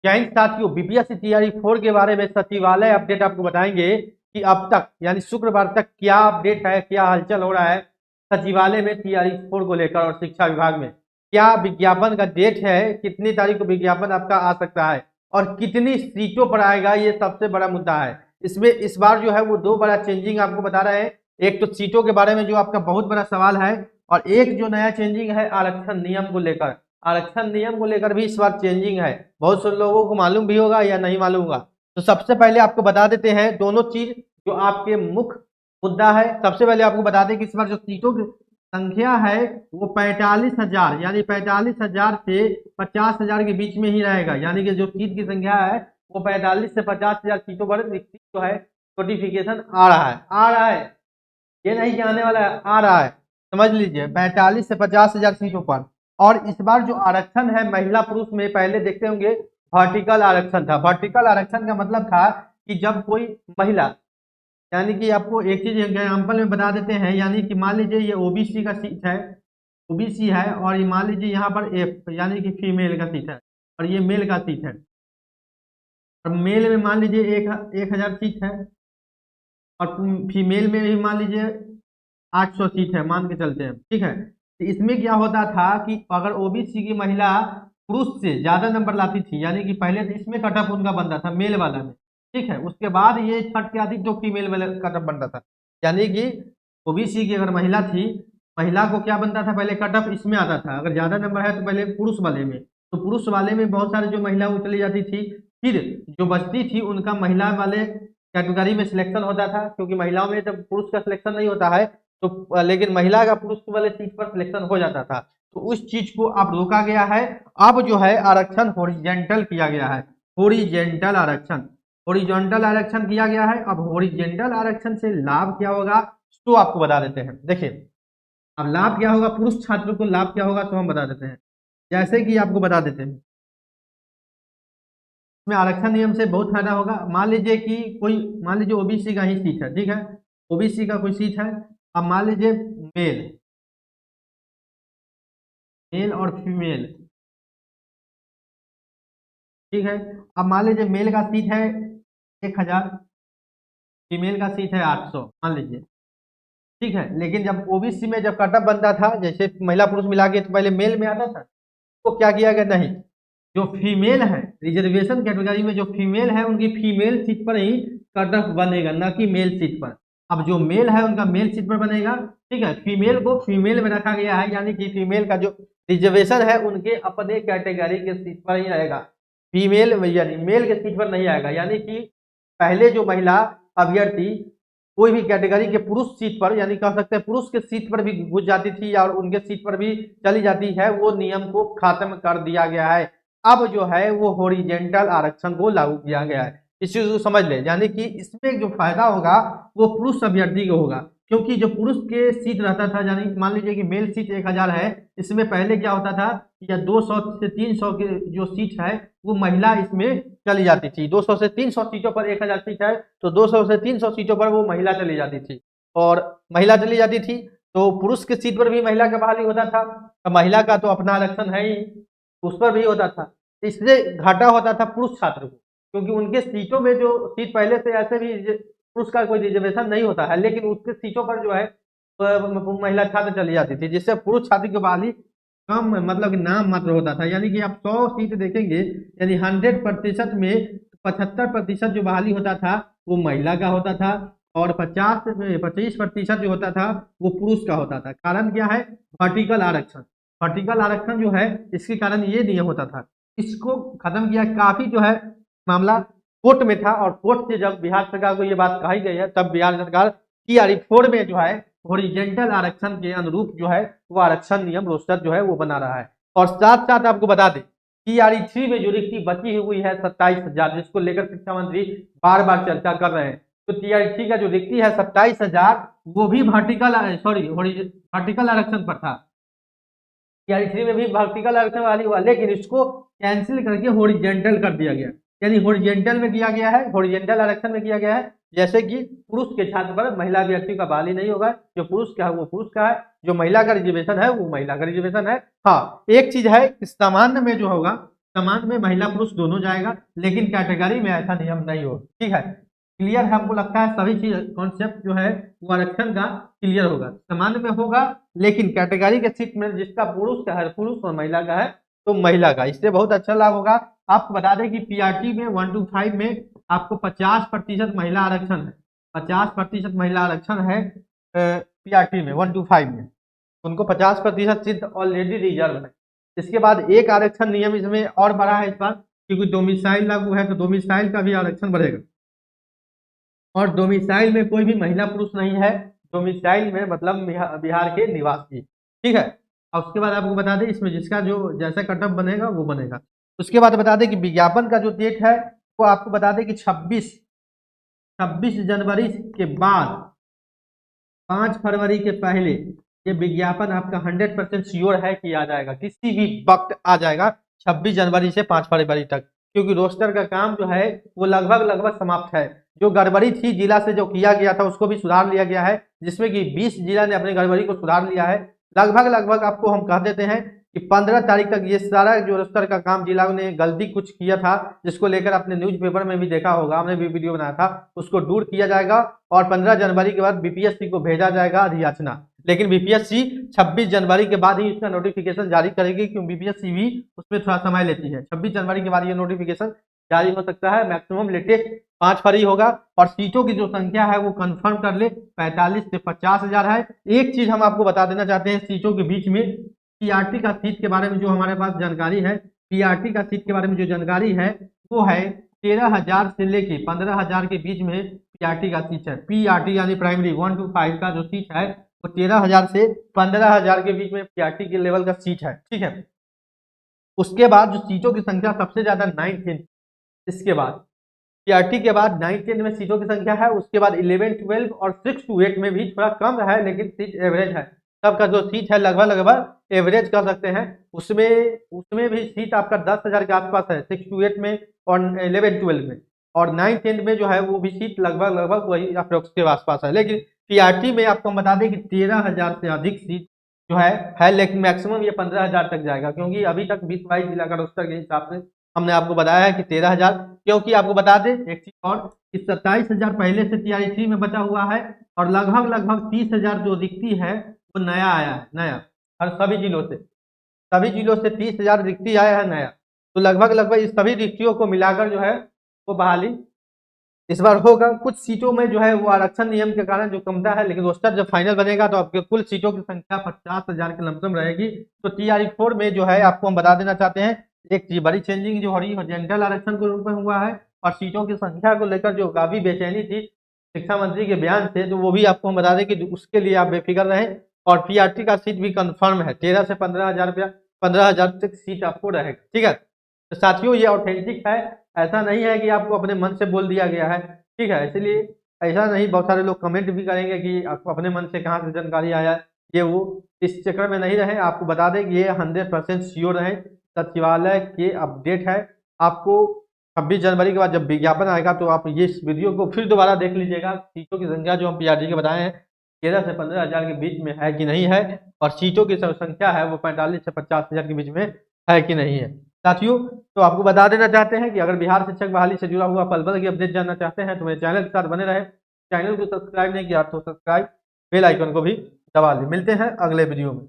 क्या इन साथियों बीपीएससी तैयारी 4 के बारे में सचिवालय अपडेट आपको बताएंगे कि अब तक यानी शुक्रवार तक क्या अपडेट है, क्या हलचल हो रहा है सचिवालय में तैयारी 4 को लेकर और शिक्षा विभाग में क्या विज्ञापन का डेट है, कितनी तारीख को विज्ञापन आपका आ सकता है और कितनी सीटों पर आएगा, ये सबसे बड़ा मुद्दा है। इसमें इस बार जो है वो दो बड़ा चेंजिंग आपको बता रहे हैं। एक तो सीटों के बारे में जो आपका बहुत बड़ा सवाल है, और एक जो नया चेंजिंग है आरक्षण नियम को लेकर। आरक्षण नियम को लेकर भी इस बार चेंजिंग है, बहुत से लोगों को मालूम भी होगा या नहीं मालूम होगा। तो सबसे पहले आपको बता देते हैं दोनों चीज जो आपके मुख्य मुद्दा है। सबसे पहले आपको बता दें कि इस बार जो सीटों की संख्या है वो 45,000 यानी 45,000 से 50,000 के बीच में ही रहेगा। यानी कि जो सीट की संख्या है वो 45 से 50,000 सीटों पर जो है नोटिफिकेशन आ रहा है। ये नहीं कि आने वाला है, आ रहा है। समझ लीजिए 45 से 50,000 सीटों पर। और इस बार जो आरक्षण है महिला पुरुष में, पहले देखते होंगे वर्टिकल आरक्षण था। वर्टिकल आरक्षण का मतलब था कि जब कोई महिला, यानी कि आपको एक चीज एग्जाम्पल में बता देते हैं, यानी कि मान लीजिए ये ओबीसी का सीट है, ओबीसी है, और ये मान लीजिए यहाँ पर एफ यानी कि फीमेल का सीट है और ये मेल का सीट है। और मेल में मान लीजिए 1,000 सीट है और फीमेल में भी मान लीजिए 800 सीट है, मान के चलते हैं, ठीक है। तो इसमें क्या होता था कि अगर ओबीसी की महिला पुरुष से ज्यादा नंबर लाती थी, यानी कि पहले तो इसमें कटअप उनका बनता था मेल वाला में, ठीक है, उसके बाद ये छठ के अधिक जो फीमेल वाले कटअप बनता था। यानी कि ओबीसी की अगर महिला थी, महिला को क्या बनता था, पहले कटअप इसमें आता था, अगर ज्यादा नंबर है तो पहले पुरुष वाले में, तो पुरुष वाले में बहुत सारे जो महिला वो चली जाती थी, फिर जो बचती थी उनका महिला वाले कैटेगरी में सिलेक्शन होता था, क्योंकि महिलाओं में जब पुरुष का सिलेक्शन नहीं होता है तो लेकिन महिला का पुरुष वाले सीट पर सिलेक्शन हो जाता था। तो उस चीज को अब रोका गया है। अब जो है आरक्षण हॉरिजेंटल किया गया है, हॉरिजेंटल आरक्षण, हॉरिजॉन्टल आरक्षण किया गया है। अब हॉरिजेंटल आरक्षण से लाभ क्या होगा तो आपको बता देते हैं। देखिए अब लाभ क्या होगा, पुरुष छात्र को लाभ क्या होगा तो हम बता देते हैं। जैसे कि आपको बता देते हैं इसमें आरक्षण नियम से बहुत फायदा होगा। मान लीजिए कि कोई, मान लीजिए ओबीसी का ही सीट है, ठीक है, ओबीसी का कोई सीट है। अब मान लीजिए मेल, मेल और फीमेल, ठीक है। अब मान लीजिए मेल का सीट है 1,000, फीमेल का सीट है 800 मान लीजिए, ठीक है। लेकिन जब ओबीसी में जब कटअप बनता था, जैसे महिला पुरुष मिला के तो पहले मेल में आता था, तो क्या किया गया, नहीं, जो फीमेल है रिजर्वेशन कैटेगरी में जो फीमेल है उनकी फीमेल सीट पर ही कट ऑफ बनेगा, ना कि मेल सीट पर। अब जो मेल है उनका मेल सीट पर बनेगा, ठीक है। फीमेल को फीमेल में रखा गया है, यानी कि फीमेल का जो रिजर्वेशन है उनके अपने कैटेगरी के सीट पर ही रहेगा, फीमेल यानी मेल के सीट पर नहीं आएगा। यानी कि पहले जो महिला अभ्यर्थी कोई भी कैटेगरी के पुरुष सीट पर, यानी कह सकते हैं पुरुष के सीट पर भी घुस जाती थी और उनके सीट पर भी चली जाती है, वो नियम को खत्म कर दिया गया है। अब जो है वो हॉरिजेंटल आरक्षण को लागू किया गया है। इस चीज को समझ ले, यानी कि इसमें जो फायदा होगा वो पुरुष अभ्यर्थी को होगा, क्योंकि जो पुरुष के सीट रहता था, यानी मान लीजिए कि मेल सीट 1,000 है, इसमें पहले क्या होता था या 200 से 300 की जो सीट है वो महिला इसमें चली जाती थी। 200 से 300 सीटों पर 1,000 सीट है, तो 200 से 300 सीटों पर वो महिला चली जाती थी, और महिला चली जाती थी तो पुरुष के सीट पर भी महिला का बहाली होता था। तो महिला का तो अपना आरक्षण है ही, उस पर भी होता था। इससे घाटा होता था पुरुष छात्र को, क्योंकि उनके सीटों में जो सीट पहले से ऐसे भी पुरुष का कोई रिजर्वेशन नहीं होता है, लेकिन उसके सीटों पर जो है महिला छात्र चली जाती थी, जिससे पुरुष छात्र की बहाली कम, मतलब नाम मात्र होता था। यानी कि आप 100 सीट देखेंगे, यानी 100% में 75% जो बहाली होता था वो महिला का होता था, और 25% जो होता था वो पुरुष का होता था। कारण क्या है, वर्टिकल आरक्षण। वर्टिकल आरक्षण जो है इसके कारण ये नियम होता था, इसको खत्म किया। काफी जो है मामला कोर्ट में था, और कोर्ट से जब बिहार सरकार को ये बात कही गई है तब बिहार सरकार टीआरई 4 में जो है हॉरिजेंटल आरक्षण के अनुरूप जो है वो आरक्षण नियम रोस्टर जो है वो बना रहा है। और साथ साथ आपको बता दें टीआरई 3 में जो रिक्ति बची हुई है 27,000, जिसको लेकर शिक्षा मंत्री बार बार चर्चा कर रहे हैं, तो टीआरई 3 का जो रिक्ति है 27,000 वो भी वर्टिकल आरक्षण पर था। टीआरई 3 में भी वर्टिकल आरक्षण वाली हुआ, लेकिन इसको कैंसिल करके हॉरिजेंटल कर दिया गया। यानी हॉरिजेंटल में किया गया है, हॉरिजेंटल आरक्षण में किया गया है, जैसे कि पुरुष के छात्र पर महिला अभ्यर्थी का बहाली नहीं होगा, जो पुरुष का है वो पुरुष का है, जो महिला का रिजर्वेशन है वो महिला का रिजर्वेशन है। हाँ, एक चीज है कि सामान्य में जो होगा समाज में महिला पुरुष दोनों जाएगा, लेकिन कैटेगरी में ऐसा नियम नहीं हो। ठीक है, क्लियर है? हमको लगता है सभी चीज कॉन्सेप्ट जो है वो आरक्षण का क्लियर होगा। सामान्य में होगा, लेकिन कैटेगरी के सीट में जिसका पुरुष का है पुरुष और महिला का है तो महिला का, इससे बहुत अच्छा लाभ होगा। आपको बता दें कि पीआरटी में 1 to 5 में आपको 50% महिला आरक्षण है, 50% महिला आरक्षण है पीआरटी में 1 to 5 में, उनको 50% सीट ऑलरेडी रिजर्व है। इसके बाद एक आरक्षण नियम इसमें और बढ़ा है इस बार, क्योंकि डोमिसाइल लागू है तो डोमिसाइल का भी आरक्षण बढ़ेगा। और डोमिसाइल में कोई भी महिला पुरुष नहीं है, डोमिसाइल में मतलब बिहार के निवासी। ठीक है, और उसके बाद आपको बता दें इसमें जिसका जो जैसा कटअप बनेगा वो बनेगा। उसके बाद बता दें कि विज्ञापन का जो डेट है वो आपको बता दें कि 26 जनवरी के बाद 5 फरवरी के पहले ये विज्ञापन आपका 100% श्योर है कि आ जाएगा, किसी भी वक्त आ जाएगा 26 जनवरी से 5 फरवरी तक, क्योंकि रोस्टर का काम जो है वो लगभग समाप्त है। जो गड़बड़ी थी जिला से जो किया गया था उसको भी सुधार लिया गया है, जिसमें कि 20 जिला ने अपनी गड़बड़ी को सुधार लिया है। लगभग आपको हम कह देते हैं कि 15 तारीख तक ये सारा जो रोस्टर का काम जिला ने गलती कुछ किया था, जिसको लेकर आपने न्यूज़पेपर में भी देखा होगा, हमने भी वीडियो बनाया था, उसको दूर किया जाएगा और 15 जनवरी के बाद बीपीएससी को भेजा जाएगा अधियाचना। लेकिन बीपीएससी 26 जनवरी के बाद ही इसका नोटिफिकेशन जारी करेगी, क्योंकि बीपीएससी भी उसमें थोड़ा समय लेती है। 26 जनवरी के बाद ये नोटिफिकेशन जारी हो सकता है, मैक्सिमम लेटेस्ट 5 फरवरी होगा। और सीटों की जो संख्या है वो कंफर्म कर ले, 45 से 50 हजार है। एक चीज हम आपको बता देना चाहते हैं सीटों के बीच में, पीआरटी का सीट के बारे में जो हमारे पास जानकारी है, पीआरटी का सीट के बारे में जो जानकारी है वो है 13,000 से लेके 15,000 के बीच में पीआरटी का सीट है। पीआरटी यानी प्राइमरी 1 to 5 का जो सीट है वो 13,000 से 15,000 के बीच में पीआरटी के लेवल का सीट है। ठीक है, उसके बाद जो सीटों की संख्या सबसे ज्यादा 9, 10, इसके बाद पीआरटी के बाद 9, 10 में सीटों की संख्या है। उसके बाद 11, 12 और 6 to 8 में भी थोड़ा कम है, लेकिन सीट एवरेज है। सबका जो सीट है लगभग एवरेज कर सकते हैं। उसमें भी सीट आपका 10,000 के आसपास है 6 to 8 में और 11, 12 में, और 9, 10 में जो है वो भी सीट लगभग वही अप्रोक्स के आसपास है। लेकिन पीआरटी में आपको बता दें कि 13,000 से अधिक सीट जो है, लेकिन मैक्सिमम ये 15,000 तक जाएगा, क्योंकि अभी तक 20-22 जिला का रोस्टर के हिसाब से हमने आपको बताया है कि 13,000। क्योंकि आपको बता दें एक चीज और, कि 27,000 पहले से टीआरई में बचा हुआ है और लगभग 30,000 जो रिक्ति है वो नया आया है, नया हर सभी जिलों से 30,000 रिक्ति आया है नया। तो लगभग इस सभी रिक्तियों को मिलाकर जो है वो बहाली इस बार होगा। कुछ सीटों में जो है वो आरक्षण नियम के कारण जो कमता है, लेकिन रोस्टर जब फाइनल बनेगा तो आपके कुल सीटों की संख्या 50,000 के लमसम रहेगी। तो टीआरई 4 में जो है आपको हम बता देना चाहते हैं एक चीज बड़ी चेंजिंग जो हो रही है जनरल आरक्षण के रूप में हुआ है, और सीटों की संख्या को लेकर जो काफी बेचैनी थी शिक्षा मंत्री के बयान से, तो वो भी आपको हम बता दें कि उसके लिए आप बेफिक्र रहें। और पीआरटी का सीट भी कंफर्म है, 13 से 15,000 रुपया 15,000 तक सीट आपको रहेगा। ठीक है, तो साथियों ये ऑथेंटिक है, ऐसा नहीं है कि आपको अपने मन से बोल दिया गया है। ठीक है, इसलिए ऐसा नहीं, बहुत सारे लोग कमेंट भी करेंगे कि आपको अपने मन से कहाँ से जानकारी आया, ये वो, इस चक्कर में नहीं रहे। आपको बता दें कि ये 100% श्योर रहे, सचिवालय के अपडेट है। आपको 26 जनवरी के बाद जब विज्ञापन आएगा तो आप ये इस वीडियो को फिर दोबारा देख लीजिएगा, सीटों की संख्या जो हम पीआरटी के बताए हैं 13 से 15,000 के बीच में है कि नहीं है, और सीटों की संख्या है वो 45 से 50,000 के बीच में है कि नहीं है। साथियों, तो आपको बता देना चाहते हैं कि अगर बिहार शिक्षक बहाली से जुड़ा हुआ पल पल की अपडेट जानना चाहते हैं तो मेरे चैनल के साथ बने रहे। चैनल को सब्सक्राइब नहीं किया तो सब्सक्राइब, बेल आइकन को भी दबा लें। मिलते हैं अगले वीडियो में।